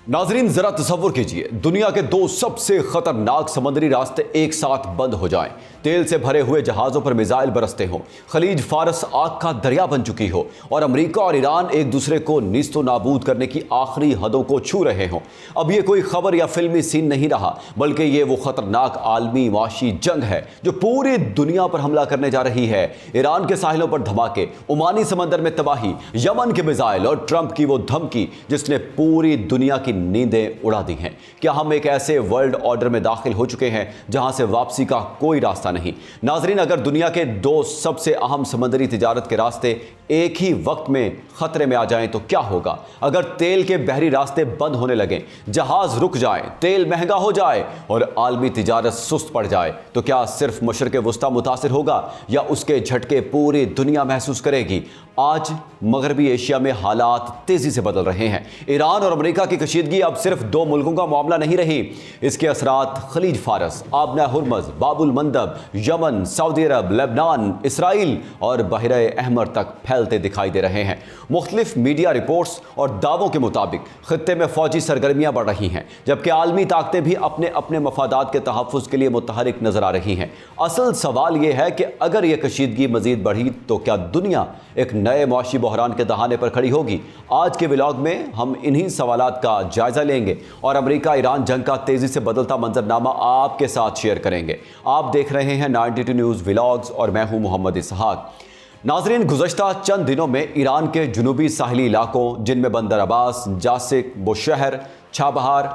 नाजरीन जरा तसव्वुर कीजिए, दुनिया के दो सबसे खतरनाक समुद्री रास्ते एक साथ बंद हो जाएं। तेल से भरे हुए जहाज़ों पर मिसाइल बरसते हों, खलीज फारस आग का दरिया बन चुकी हो और अमेरिका और ईरान एक दूसरे को नीस्तो नाबूद करने की आखिरी हदों को छू रहे हों। अब ये कोई खबर या फिल्मी सीन नहीं रहा, बल्कि ये वो खतरनाक आलमी माशी जंग है जो पूरी दुनिया पर हमला करने जा रही है। ईरान के साहिलों पर धमाके, ओमानी समंदर में तबाही, यमन के मिसाइल और ट्रंप की वो धमकी जिसने पूरी दुनिया की नींदें उड़ा दी हैं। क्या हम एक ऐसे वर्ल्ड ऑर्डर में दाखिल हो चुके हैं जहां से वापसी का कोई रास्ता नहीं? नाजरीन, अगर दुनिया के दो सबसे अहम समुद्री तिजारत के रास्ते एक ही वक्त में खतरे में आ जाएं तो क्या होगा? अगर तेल के बहरी रास्ते बंद होने लगें, जहाज रुक जाए, तेल महंगा हो जाए और आलमी तिजारत सुस्त पड़ जाए तो क्या सिर्फ मशरिक़ वस्ता मुतासिर होगा या उसके झटके पूरी दुनिया महसूस करेगी? आज मगरबी एशिया में हालात तेजी से बदल रहे हैं। ईरान और अमेरिका की कशीदगी अब सिर्फ दो मुल्कों का मामला नहीं रही, इसके असरात खलीज फारस, आबना हुर्मज, बाबुल मंदब, यमन, सऊदी अरब, लेबनान, इसराइल और बहरे अहमर तक फैलते दिखाई दे रहे हैं। मुख्तलिफ मीडिया रिपोर्ट्स और दावों के मुताबिक खित्ते में फौजी सरगर्मियां बढ़ रही हैं, जबकि आलमी ताकतें भी अपने अपने मफादात के तहफ़्फ़ुज़ के लिए मुतहरिक नजर आ रही हैं। असल सवाल यह है कि अगर यह कशीदगी मजीद बढ़ी तो क्या दुनिया एक नए मुआशी बहरान के दहाने पर खड़ी होगी? आज के व्लॉग में हम इन्हीं सवालात का जायजा लेंगे और अमेरिका ईरान जंग का तेजी से बदलता मंजरनामा आपके साथ शेयर करेंगे। आप देख रहे हैं 92 न्यूज़ व्लॉग्स और मैं हूं मोहम्मद इसहाक। नाजरीन, गुज़श्ता चंद दिनों में ईरान के जुनूबी साहिली इलाकों जिनमें बंदर अब्बास, जासिक, बुशहर, छाबहार,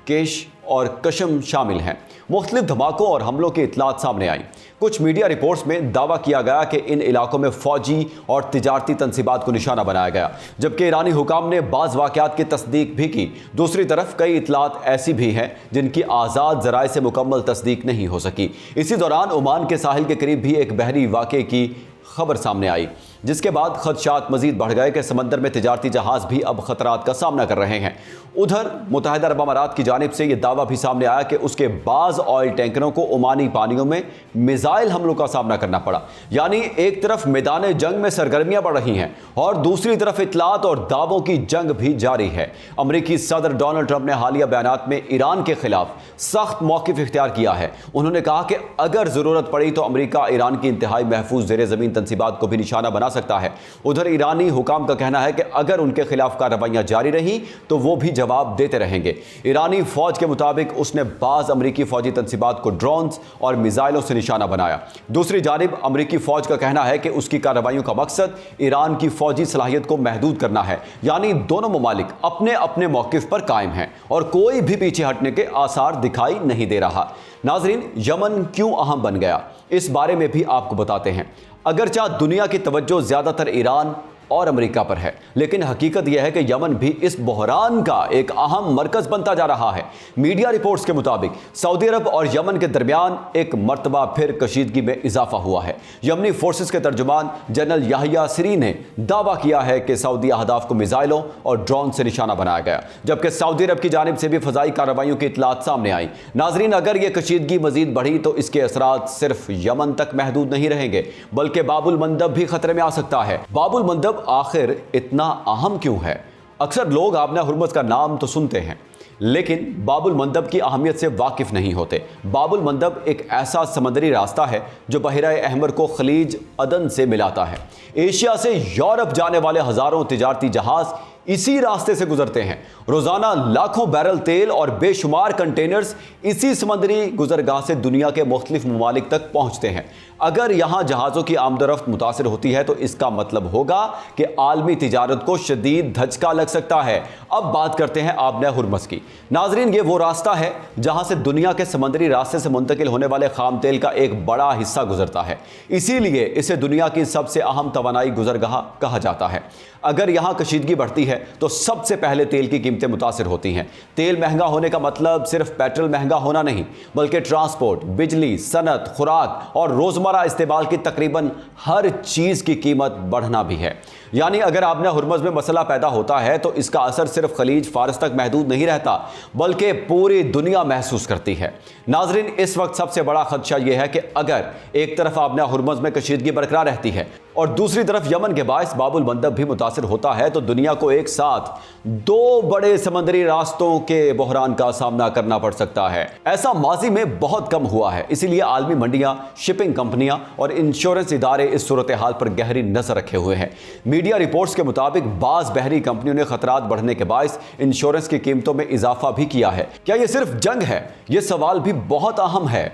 केश और कशम शामिल हैं, मुख्तलिफ धमाकों और हमलों की इतलात सामने आई। कुछ मीडिया रिपोर्ट्स में दावा किया गया कि इन इलाकों में फौजी और तिजारती तंसीबात को निशाना बनाया गया, जबकि ईरानी हुकाम ने बाज़ वाक़यात की तस्दीक भी की। दूसरी तरफ कई इतलात ऐसी भी हैं जिनकी आज़ाद ज़राए से मुकम्मल तस्दीक नहीं हो सकी। इसी दौरान ओमान के साहिल के करीब भी एक बहरी वाक़े की खबर सामने आई, जिसके बाद खदशात मजीद बढ़ गए कि समंदर में तिजारती जहाज़ भी अब खतरात का सामना कर रहे हैं। उधर मुत्तहिदा अरब अमारात की जानिब से यह दावा भी सामने आया कि उसके बाज़ ऑयल टैंकरों को ओमानी पानियों में मिसाइल हमलों का सामना करना पड़ा। यानी एक तरफ मैदान जंग में सरगर्मियां बढ़ रही हैं और दूसरी तरफ इतलात और दावों की जंग भी जारी है। अमरीकी सदर डोनाल्ड ट्रंप ने हालिया बयानात में ईरान के खिलाफ सख्त मौक़िफ़ इख्तियार किया है। उन्होंने कहा कि अगर ज़रूरत पड़ी तो अमरीका ईरान की इंतहाई महफूज ज़ेर ज़मीन तंसीबात को भी निशाना बना सकता है। उधर ईरानी हुकाम का कहना है कि अगर उनके खिलाफ कार्रवाइयां जारी रही तो वो भी जवाब देते रहेंगे। ईरानी फौज के मुताबिक उसने बाज़ अमरीकी फौजी तंसीबात को ड्रोन्स और मिसाइलों से निशाना बनाया। दूसरी जानिब अमरीकी फौज का कहना है कि उसकी कार्रवाइयों का मकसद ईरान की फौजी सलाहियत को महदूद करना है। यानी दोनों ममालिक अपने अपने मौक़िफ़ पर कायम हैं और कोई भी पीछे हटने के आसार दिखाई नहीं दे रहा। नाज़रीन, यमन क्यों अहम बन गया, इस बारे में भी आपको बताते हैं। अगरचे दुनिया की तवज्जो ज़्यादातर ईरान और अमेरिका पर है, लेकिन हकीकत यह है कि यमन भी इस बहरान का एक अहम मरकज़ बनता जा रहा है। मीडिया रिपोर्ट्स के मुताबिक सऊदी अरब और यमन के दरमियान एक मरतबा फिर कशीदगी में इजाफा हुआ है। यमनी फोर्सेस के तर्जुमान जनरल याहिया सरी ने दावा किया है कि सऊदी अहदाफ को मिसाइलों और ड्रोन से निशाना बनाया गया, जबकि सऊदी अरब की जानिब से भी फ़ज़ाई कार्रवाइयों की इतलात सामने आई। नाजरीन, अगर यह कशीदगी मजीद बढ़ी तो इसके असरात सिर्फ यमन तक महदूद नहीं रहेंगे, बल्कि बाबुल मंदब भी खतरे में आ सकता है। बाबुल मंदब आखिर इतना अहम क्यों है? अक्सर लोग आबना हुर्मज का नाम तो सुनते हैं, लेकिन बाबुल मंदब की अहमियत से वाकिफ नहीं होते। बाबुल मंदब एक ऐसा समंदरी रास्ता है जो बहरे अहमर को खलीज अदन से मिलाता है। एशिया से यूरोप जाने वाले हज़ारों तिजारती जहाज़ इसी रास्ते से गुजरते हैं। रोज़ाना लाखों बैरल तेल और बेशुमार कंटेनर्स इसी समंदरी गुजरगाह से दुनिया के मुख्तलिफ ममालिक तक पहुँचते हैं। अगर यहाँ जहाज़ों की आमदोरफ्त मुतासिर होती है तो इसका मतलब होगा कि आलमी तिजारत को शदीद धचका लग सकता है। अब बात करते हैं आबना हुर्मज की। नाजरीन, ये वो रास्ता है जहाँ से दुनिया के समंदरी रास्ते से मुंतकिल होने वाले खाम तेल का एक बड़ा हिस्सा गुजरता है, इसीलिए इसे दुनिया की सबसे अहम तवानाई गुजरगाह कहा जाता है। अगर यहाँ कशीदगी बढ़ती है तो सबसे पहले तेल की कीमतें मुतासिर होती हैं। तेल महंगा होने का मतलब सिर्फ पेट्रोल महंगा होना नहीं, बल्कि ट्रांसपोर्ट, बिजली, सनत, खुराक और रोज़मर्रा इस्तेमाल की तकरीबन हर चीज़ की कीमत बढ़ना भी है। यानी अगर आबना हुर्मज में मसला पैदा होता है तो इसका असर सिर्फ खलीज फारस तक महदूद नहीं रहता, बल्कि पूरी दुनिया महसूस करती है। नाजरीन, इस वक्त सबसे बड़ा खदशा यह है कि अगर एक तरफ आबना हुर्मज में कशीदगी बरकरार रहती है और दूसरी तरफ यमन के बायस बाबुल मंदब भी मुतासिर होता है तो दुनिया को एक साथ दो बड़े समंदरी रास्तों के बहरान का सामना करना पड़ सकता है। ऐसा माजी में बहुत कम हुआ है, इसीलिए आलमी मंडियां, शिपिंग कंपनियां और इंश्योरेंस इदारे इस सूरत हाल पर गहरी नजर रखे हुए हैं। मीडिया रिपोर्ट्स के मुताबिक बाज बहरी कंपनियों ने खतरात बढ़ने के बायस इंश्योरेंस की कीमतों में इजाफा भी किया है। क्या यह सिर्फ जंग है? यह सवाल भी बहुत अहम है।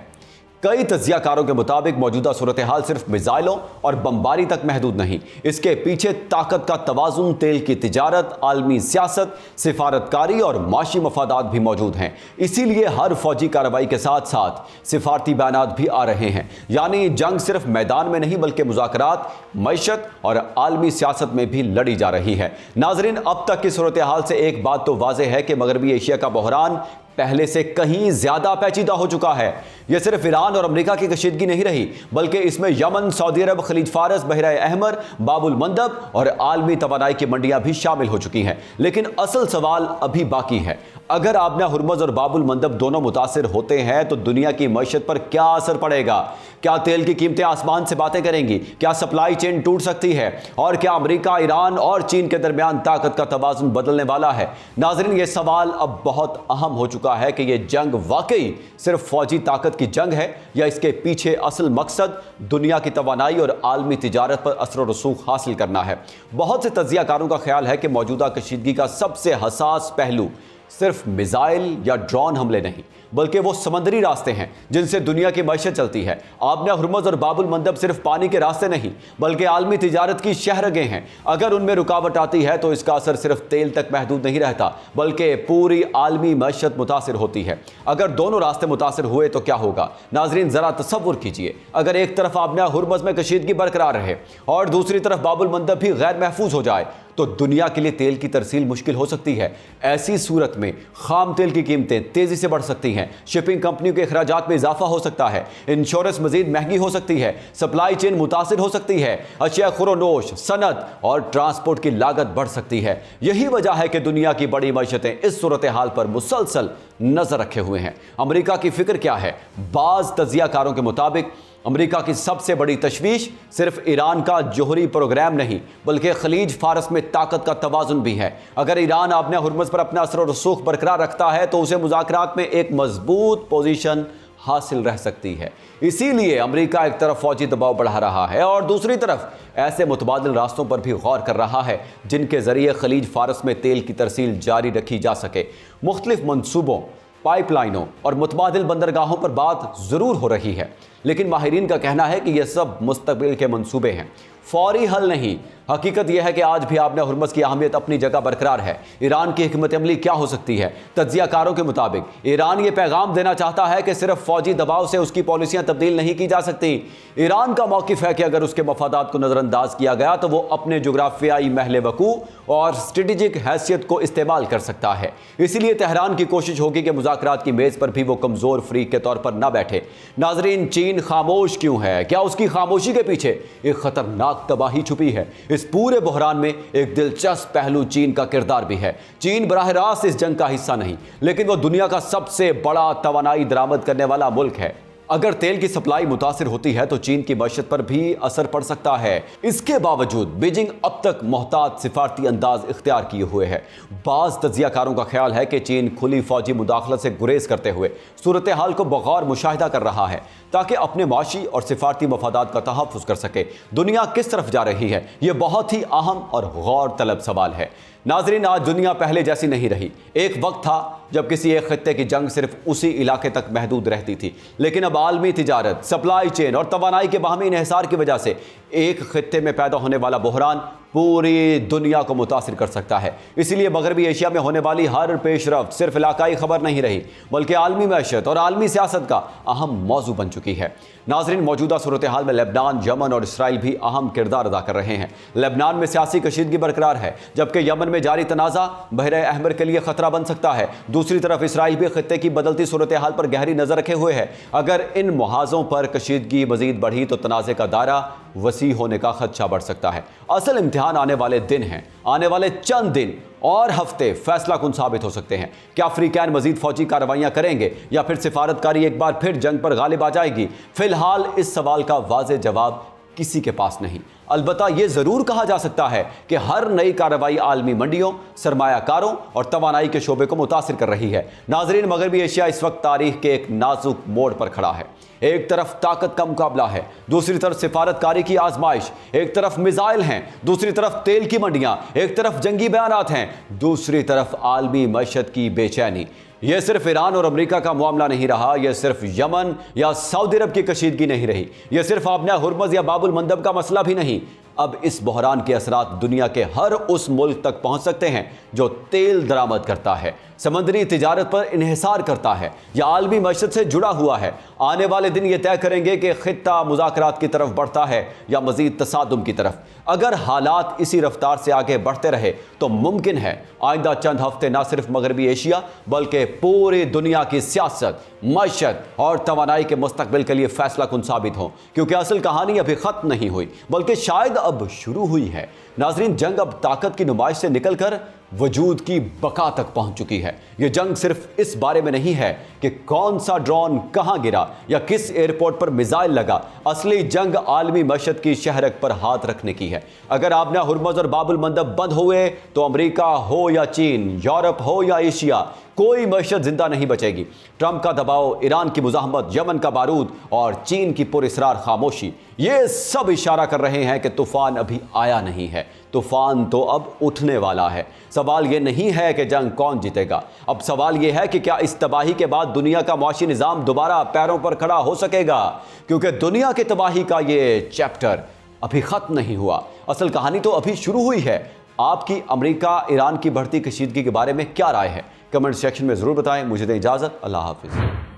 कई तज्जियाकारों के मुताबिक मौजूदा सूरत हाल सिर्फ मिसाइलों और बमबारी तक महदूद नहीं, इसके पीछे ताकत का तवाज़ुन, तेल की तिजारत, आलमी सियासत, सिफारतकारी और माशी मफादात भी मौजूद हैं। इसीलिए हर फौजी कार्रवाई के साथ साथ सिफारती बयानात भी आ रहे हैं। यानी जंग सिर्फ मैदान में नहीं बल्कि मुज़ाकरात, मईशत और आलमी सियासत में भी लड़ी जा रही है। नाज़रीन, अब तक की सूरत हाल से एक बात तो वाज़ेह है कि मगरबी एशिया का बहरान पहले से कहीं ज्यादा पेचीदा हो चुका है। यह सिर्फ ईरान और अमेरिका की कशीदगी नहीं रही, बल्कि इसमें यमन, सऊदी अरब, खलीज फारस, बहरा अहमर, बाबुल मंदब और आलमी तवानाई की मंडियां भी शामिल हो चुकी हैं। लेकिन असल सवाल अभी बाकी है। अगर आबना हुर्मुज़ और बाबुल मंदब दोनों मुतासिर होते हैं तो दुनिया की मईशत पर क्या असर पड़ेगा? क्या तेल की कीमतें आसमान से बातें करेंगी? क्या सप्लाई चेन टूट सकती है? और क्या अमेरिका, ईरान और चीन के दरमियान ताकत का तवाज़ुन बदलने वाला है? नाज़रीन, ये सवाल अब बहुत अहम हो चुका है कि यह जंग वाकई सिर्फ फौजी ताकत की जंग है या इसके पीछे असल मकसद दुनिया की तवानाई और आलमी तिजारत पर असर और रसूख हासिल करना है। बहुत से तज्जियाकारों का ख्याल है कि मौजूदा कशीदगी का सबसे हसास पहलू सिर्फ मिसाइल या ड्रोन हमले नहीं, बल्कि वो समंदरी रास्ते हैं जिनसे दुनिया की मईशत चलती है। आबना हुर्मुज़ और बाबुल मंदब सिर्फ पानी के रास्ते नहीं बल्कि आलमी तिजारत की शहरगें हैं। अगर उनमें रुकावट आती है तो इसका असर सिर्फ तेल तक महदूद नहीं रहता बल्कि पूरी आलमी मईशत मुतासिर होती है। अगर दोनों रास्ते मुतासिर हुए तो क्या होगा? नाजरीन, जरा तसव्वुर कीजिए, अगर एक तरफ आबना हुर्मुज़ में कशीदगी बरकरार रहे और दूसरी तरफ बाबुल मंदब भी गैर महफूज हो जाए तो दुनिया के लिए तेल की तरसील मुश्किल हो सकती है। ऐसी सूरत में खाम तेल की कीमतें तेजी से बढ़ सकती हैं, शिपिंग कंपनियों के अखराजात में इजाफा हो सकता है, इंश्योरेंस मजीद महंगी हो सकती है, सप्लाई चेन मुतासिर हो सकती है, अशिया खुरोनोश, सनत और ट्रांसपोर्ट की लागत बढ़ सकती है। यही वजह है कि दुनिया की बड़ी मईशतें इस सूरत हाल पर मुसलसल नजर रखे हुए हैं। अमेरिका की फिक्र क्या है? बाज तज्जियाकारों के मुताबिक अमेरिका की सबसे बड़ी तशवीश सिर्फ ईरान का जोहरी प्रोग्राम नहीं बल्कि खलीज फारस में ताकत का तवाज़ुन भी है। अगर ईरान आबना हुर्मुज़ पर अपना असर और रसूख बरकरार रखता है तो उसे मुज़ाकरात में एक मजबूत पोजीशन हासिल रह सकती है। इसीलिए अमेरिका एक तरफ फौजी दबाव बढ़ा रहा है और दूसरी तरफ ऐसे मुतबादिल रास्तों पर भी गौर कर रहा है जिनके जरिए खलीज फारस में तेल की तरसील जारी रखी जा सके। मुख्तलिफ मंसूबों, पाइपलाइनों और मुतबादिल बंदरगाहों पर बात ज़रूर हो रही है, लेकिन माहिरीन का कहना है कि यह सब मुस्तकबिल के मंसूबे हैं, फौरी हल नहीं। हकीकत यह है कि आज भी आबना हुर्मुज़ की अहमियत अपनी जगह बरकरार है। ईरान की हिकमत अमली क्या हो सकती है? तज्जियाकारों के मुताबिक ईरान ये पैगाम देना चाहता है कि सिर्फ फौजी दबाव से उसकी पॉलिसियां तब्दील नहीं की जा सकती। ईरान का मौक़िफ़ है कि अगर उसके मफादात को नज़रअंदाज किया गया तो वो अपने जोग्राफियाई महल वकू और स्ट्रेटेजिक हैसियत को इस्तेमाल कर सकता है। इसीलिए तेहरान की कोशिश होगी कि मुज़ाकरात की मेज़ पर भी वो कमज़ोर फ़रीक के तौर पर न बैठे। नाज़रीन, चीन खामोश क्यों है? क्या उसकी खामोशी के पीछे एक ख़तरनाक तबाही छुपी है? इस पूरे बहरान में एक दिलचस्प पहलू चीन का किरदार भी है। चीन बराह रास्त इस जंग का हिस्सा नहीं, लेकिन वो दुनिया का सबसे बड़ा तवानाई दरामद करने वाला मुल्क है। अगर तेल की सप्लाई मुतासिर होती है तो चीन की मईशत पर भी असर पड़ सकता है। इसके बावजूद बीजिंग अब तक मोहतात सिफारती अंदाज इख्तियार किए हुए है। बाज़ तज्जियाकारों का ख्याल है कि चीन खुली फौजी मुदाखलत से गुरेज करते हुए सूरत हाल को बगौर मुशाहिदा कर रहा है ताकि अपने माशी और सिफारती मफादात का तहफ़्फ़ुज़ कर सके। दुनिया किस तरफ जा रही है, यह बहुत ही अहम और गौर तलब सवाल है। नाजरीन, आज दुनिया पहले जैसी नहीं रही। एक वक्त था जब किसी एक खित्ते की जंग सिर्फ उसी इलाके तक महदूद रहती थी, लेकिन अब आलमी तिजारत, सप्लाई चेन और तवानाई के बाहमी इन्हिसार की वजह से एक खित्ते में पैदा होने वाला बहरान पूरी दुनिया को मुतासिर कर सकता है। इसलिए मगरबी एशिया में होने वाली हर पेशरफ्त सिर्फ इलाकाई खबर नहीं रही बल्कि आलमी मैशत और आलमी सियासत का अहम मौजू बन चुकी है। नाजरीन, मौजूदा सूरत हाल में लेबनान, यमन और इसराइल भी अहम किरदार अदा कर रहे हैं। लेबनान में सियासी कशीदगी बरकरार है जबकि यमन में जारी तनाज़ा बहरा अहमर के लिए खतरा बन सकता है। दूसरी तरफ इसराइल भी खित्ते की बदलती सूरत हाल पर गहरी नज़र रखे हुए है। अगर इन मुहाज़ों पर कशीदगी मजीद बढ़ी तो तनाज़े का दायरा वसी होने का खदशा बढ़ सकता है। असल इम्तिहान आने वाले दिन हैं, आने वाले चंद दिन और हफ्ते फैसला कुन साबित हो सकते हैं। क्या अफ्रीकैन मजीद फौजी कार्रवाइयां करेंगे या फिर सिफारतकारी एक बार फिर जंग पर गालिब आ जाएगी? फिलहाल इस सवाल का वाज़ेह जवाब किसी के पास नहीं। अलबत्ता ये ज़रूर कहा जा सकता है कि हर नई कार्रवाई आलमी मंडियों, सरमायाकारों और तवानाई के शोबे को मुतासिर कर रही है। नाजरीन, मगरबी एशिया इस वक्त तारीख के एक नाजुक मोड़ पर खड़ा है। एक तरफ ताकत का मुकाबला है, दूसरी तरफ सिफारतकारी की आजमाइश, एक तरफ मिसाइल हैं, दूसरी तरफ तेल की मंडियां, एक तरफ जंगी बयानात हैं, दूसरी तरफ आलमी मईशत की बेचैनी। यह सिर्फ ईरान और अमेरिका का मामला नहीं रहा, यह सिर्फ यमन या सऊदी अरब की कशीदगी नहीं रही, यह सिर्फ आबना हुर्मुज़ या बाबुल मंदब का मसला भी नहीं। अब इस बहरान के असरात दुनिया के हर उस मुल्क तक पहुंच सकते हैं जो तेल दरामद करता है, समंदरी तिजारत पर इन्हिसार करता है या आलमी मईशत से जुड़ा हुआ है। आने वाले दिन ये तय करेंगे कि खित्ता मुज़ाकरात की तरफ बढ़ता है या मज़ीद तसादुम की तरफ। अगर हालात इसी रफ्तार से आगे बढ़ते रहे तो मुमकिन है आइंदा चंद हफ्ते न सिर्फ मगरबी एशिया बल्कि पूरी दुनिया की सियासत, मईशत और तवानाई के मुस्तकबिल के लिए फैसला कुन साबित हो, क्योंकि असल कहानी अभी ख़त्म नहीं हुई बल्कि शायद अब शुरू हुई है। नाजरीन, जंग अब ताकत की नुमाइश से निकलकर वजूद की बका तक पहुंच चुकी है। ये जंग सिर्फ इस बारे में नहीं है कि कौन सा ड्रोन कहां गिरा या किस एयरपोर्ट पर मिसाइल लगा। असली जंग आलमी मईशत की शहरक पर हाथ रखने की है। अगर आबना हुर्मुज़ और बाबुल मंदब बंद हुए तो अमेरिका हो या चीन, यूरोप हो या एशिया, कोई मईशत जिंदा नहीं बचेगी। ट्रंप का दबाव, ईरान की मुज़ाहमत, यमन का बारूद और चीन की पुरअसरार खामोशी, ये सब इशारा कर रहे हैं कि तूफान अभी आया नहीं है। तूफान तो अब उठने वाला है। सवाल ये नहीं है कि जंग कौन जीतेगा, अब सवाल ये है कि क्या इस तबाही के बाद दुनिया का मुआशी निज़ाम दोबारा पैरों पर खड़ा हो सकेगा, क्योंकि दुनिया की तबाही का ये चैप्टर अभी ख़त्म नहीं हुआ। असल कहानी तो अभी शुरू हुई है। आपकी अमेरिका ईरान की बढ़ती कशीदगी के बारे में क्या राय है? कमेंट सेक्शन में ज़रूर बताएं। मुझे दें इजाज़त। अल्लाह हाफिज़।